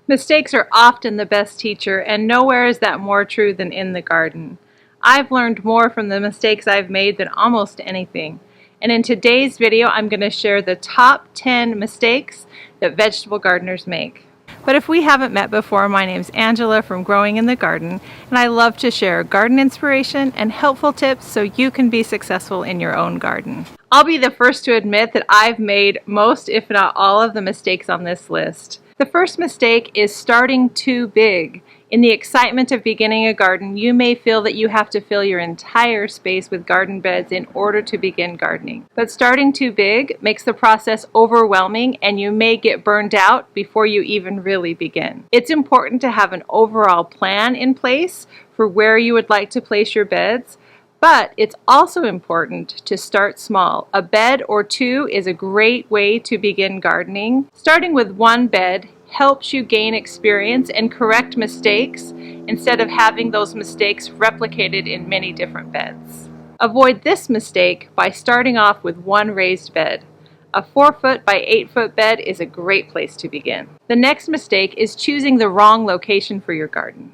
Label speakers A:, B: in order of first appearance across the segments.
A: Mistakes are often the best teacher, and nowhere is that more true than in the garden. I've learned more from the mistakes I've made than almost anything. And in today's video, I'm going to share the top 10 mistakes that vegetable gardeners make. But if we haven't met before, my name's Angela from Growing in the Garden, and I love to share garden inspiration and helpful tips so you can be successful in your own garden. I'll be the first to admit that I've made most, if not all, of the mistakes on this list. The first mistake is starting too big. In the excitement of beginning a garden, you may feel that you have to fill your entire space with garden beds in order to begin gardening. But starting too big makes the process overwhelming, and you may get burned out before you even really begin. It's important to have an overall plan in place for where you would like to place your beds, but it's also important to start small. A bed or two is a great way to begin gardening. Starting with one bed helps you gain experience and correct mistakes instead of having those mistakes replicated in many different beds. Avoid this mistake by starting off with one raised bed. A 4-foot by 8-foot bed is a great place to begin. The next mistake is choosing the wrong location for your garden.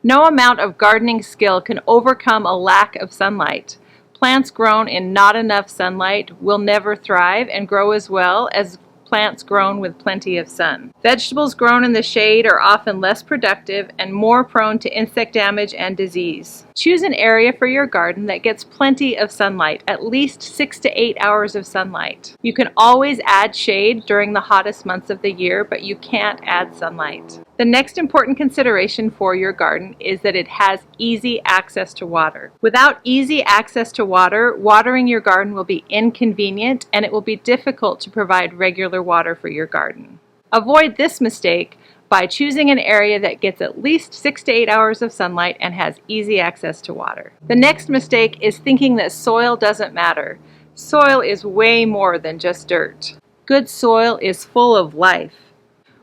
A: No amount of gardening skill can overcome a lack of sunlight. Plants grown in not enough sunlight will never thrive and grow as well as plants grown with plenty of sun. Vegetables grown in the shade are often less productive and more prone to insect damage and disease. Choose an area for your garden that gets plenty of sunlight, at least 6 to 8 hours of sunlight. You can always add shade during the hottest months of the year, but you can't add sunlight. The next important consideration for your garden is that it has easy access to water. Without easy access to water, watering your garden will be inconvenient and it will be difficult to provide regular water for your garden. Avoid this mistake by choosing an area that gets at least 6 to 8 hours of sunlight and has easy access to water. The next mistake is thinking that soil doesn't matter. Soil is way more than just dirt. Good soil is full of life.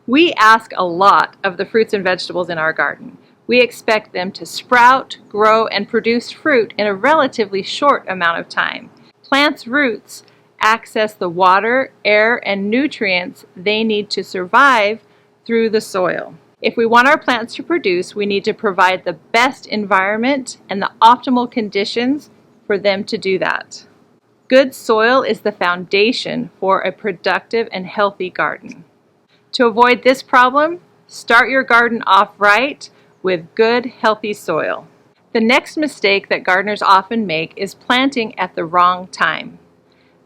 A: We ask a lot of the fruits and vegetables in our garden. We expect them to sprout, grow, and produce fruit in a relatively short amount of time. Plants' roots access the water, air, and nutrients they need to survive through the soil. If we want our plants to produce, we need to provide the best environment and the optimal conditions for them to do that. Good soil is the foundation for a productive and healthy garden. To avoid this problem, start your garden off right with good, healthy soil. The next mistake that gardeners often make is planting at the wrong time.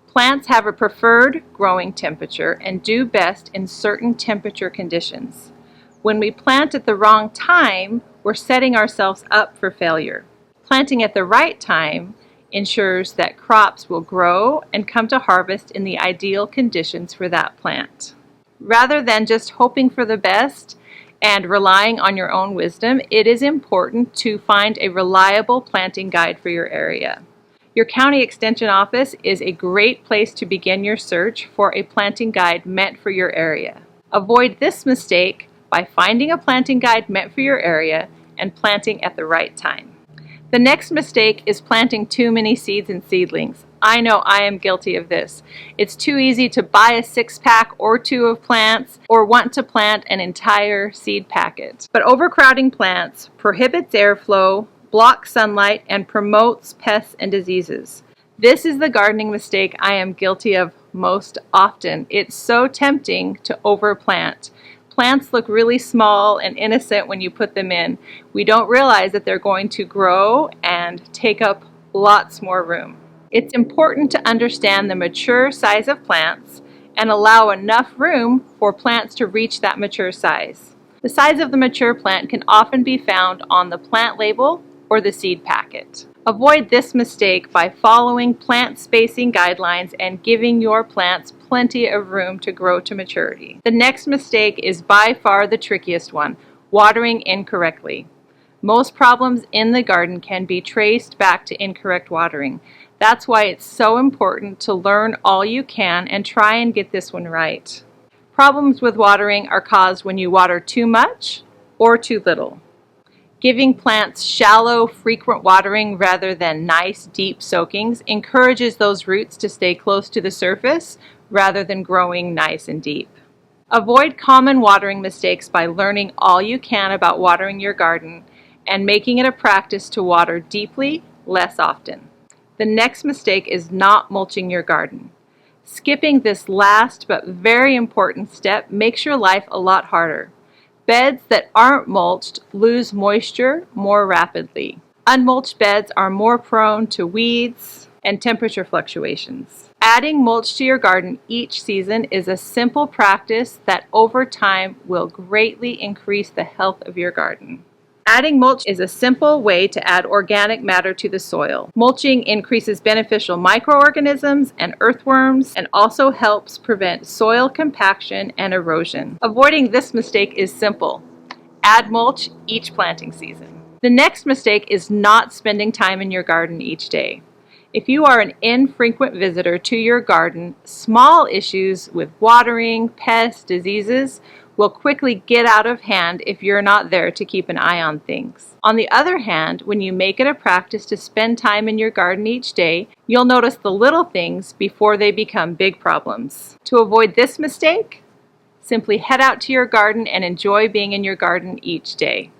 A: Plants have a preferred growing temperature and do best in certain temperature conditions. When we plant at the wrong time, we're setting ourselves up for failure. Planting at the right time ensures that crops will grow and come to harvest in the ideal conditions for that plant. Rather than just hoping for the best and relying on your own wisdom, it is important to find a reliable planting guide for your area. Your county extension office is a great place to begin your search for a planting guide meant for your area. Avoid this mistake by finding a planting guide meant for your area and planting at the right time. The next mistake is planting too many seeds and seedlings. I know I am guilty of this. It's too easy to buy a 6-pack or 2 of plants or want to plant an entire seed packet. But overcrowding plants prohibits airflow, blocks sunlight, and promotes pests and diseases. This is the gardening mistake I am guilty of most often. It's so tempting to overplant. Plants look really small and innocent when you put them in. We don't realize that they're going to grow and take up lots more room. It's important to understand the mature size of plants and allow enough room for plants to reach that mature size. The size of the mature plant can often be found on the plant label or the seed packet. Avoid this mistake by following plant spacing guidelines and giving your plants plenty of room to grow to maturity. The next mistake is by far the trickiest one: watering incorrectly. Most problems in the garden can be traced back to incorrect watering. That's why it's so important to learn all you can and try and get this one right. Problems with watering are caused when you water too much or too little. Giving plants shallow, frequent watering rather than nice, deep soakings encourages those roots to stay close to the surface rather than growing nice and deep. Avoid common watering mistakes by learning all you can about watering your garden and making it a practice to water deeply, less often. The next mistake is not mulching your garden. Skipping this last but very important step makes your life a lot harder. Beds that aren't mulched lose moisture more rapidly. Unmulched beds are more prone to weeds and temperature fluctuations. Adding mulch to your garden each season is a simple practice that over time will greatly increase the health of your garden. Adding mulch is a simple way to add organic matter to the soil. Mulching increases beneficial microorganisms and earthworms and also helps prevent soil compaction and erosion. Avoiding this mistake is simple. Add mulch each planting season. The next mistake is not spending time in your garden each day. If you are an infrequent visitor to your garden, small issues with watering, pests, diseases will quickly get out of hand if you're not there to keep an eye on things. On the other hand, when you make it a practice to spend time in your garden each day, you'll notice the little things before they become big problems. To avoid this mistake, simply head out to your garden and enjoy being in your garden each day.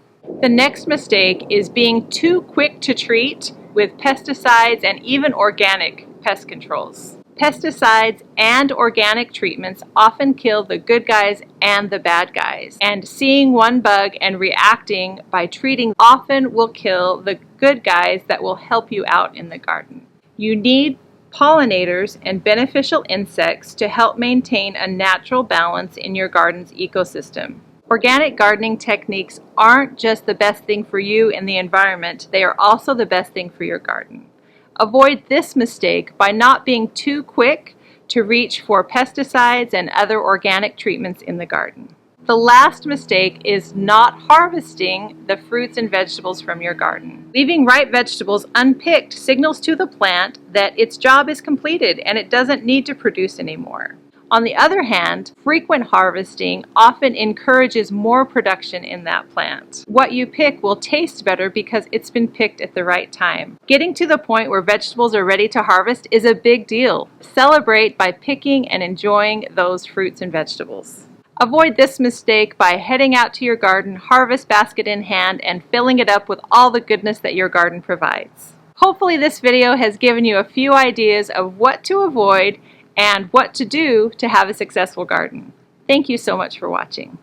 A: The next mistake is being too quick to treat with pesticides and even organic pest controls. Pesticides and organic treatments often kill the good guys and the bad guys, and seeing one bug and reacting by treating often will kill the good guys that will help you out in the garden. You need pollinators and beneficial insects to help maintain a natural balance in your garden's ecosystem. Organic gardening techniques aren't just the best thing for you and the environment, they are also the best thing for your garden. Avoid this mistake by not being too quick to reach for pesticides and other organic treatments in the garden. The last mistake is not harvesting the fruits and vegetables from your garden. Leaving ripe vegetables unpicked signals to the plant that its job is completed and it doesn't need to produce anymore. On the other hand, frequent harvesting often encourages more production in that plant. What you pick will taste better because it's been picked at the right time. Getting to the point where vegetables are ready to harvest is a big deal. Celebrate by picking and enjoying those fruits and vegetables. Avoid this mistake by heading out to your garden, harvest basket in hand, and filling it up with all the goodness that your garden provides. Hopefully this video has given you a few ideas of what to avoid and what to do to have a successful garden. Thank you so much for watching.